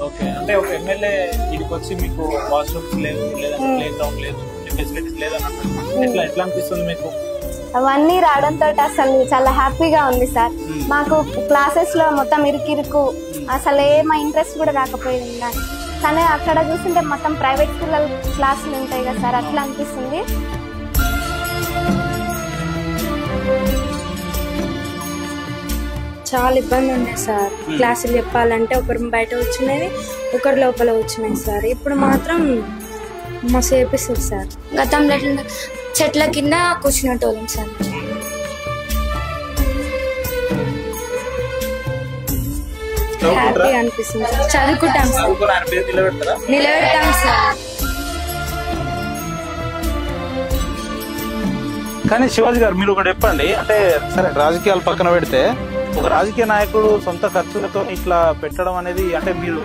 Okay, అంటే ఒక MLA ఇక్కడికి వచ్చి మీకు వాష్రూమ్స్ లేదు, లేదంటే ప్లే గ్రౌండ్ లేదు, ఫెసిలిటీస్ లేదన్నట్టు ఎట్లా ఎట్లా అనిపిస్తుంది మీకు? అవన్నీ రావడంతో అసలు చాలా హ్యాపీగా ఉంది సార్. మాకు క్లాసెస్ లో మొత్తం ఇరుకు అసలు మా ఇంట్రెస్ట్ కూడా రాకపోయింది, కానీ అక్కడ చూస్తుంటే మొత్తం ప్రైవేట్ పిల్లల క్లాసులు ఉంటాయి కదా సార్, అట్లా అనిపిస్తుంది. చాలా ఇబ్బంది ఉండే సార్. క్లాసులు చెప్పాలంటే ఒకరు బయట వచ్చినవి, ఒకరు లోపల వచ్చినాయి సార్. ఇప్పుడు మాత్రం మస్తు చేపిస్తుంది సార్. గతంలో చెట్ల కింద కూర్చునేటోళ్ళం సార్. హ్యాపీ అనిపిస్తుంది సార్. చదువుకుంటాం సార్, నిలబెడతాం సార్. కానీ శివాజీ గారు మీరు ఒకటి చెప్పండి, అంటే సరే రాజకీయాలు పక్కన పెడితే ఒక రాజకీయ నాయకుడు సొంత ఖర్చులతో ఇట్లా పెట్టడం అనేది, అంటే మీరు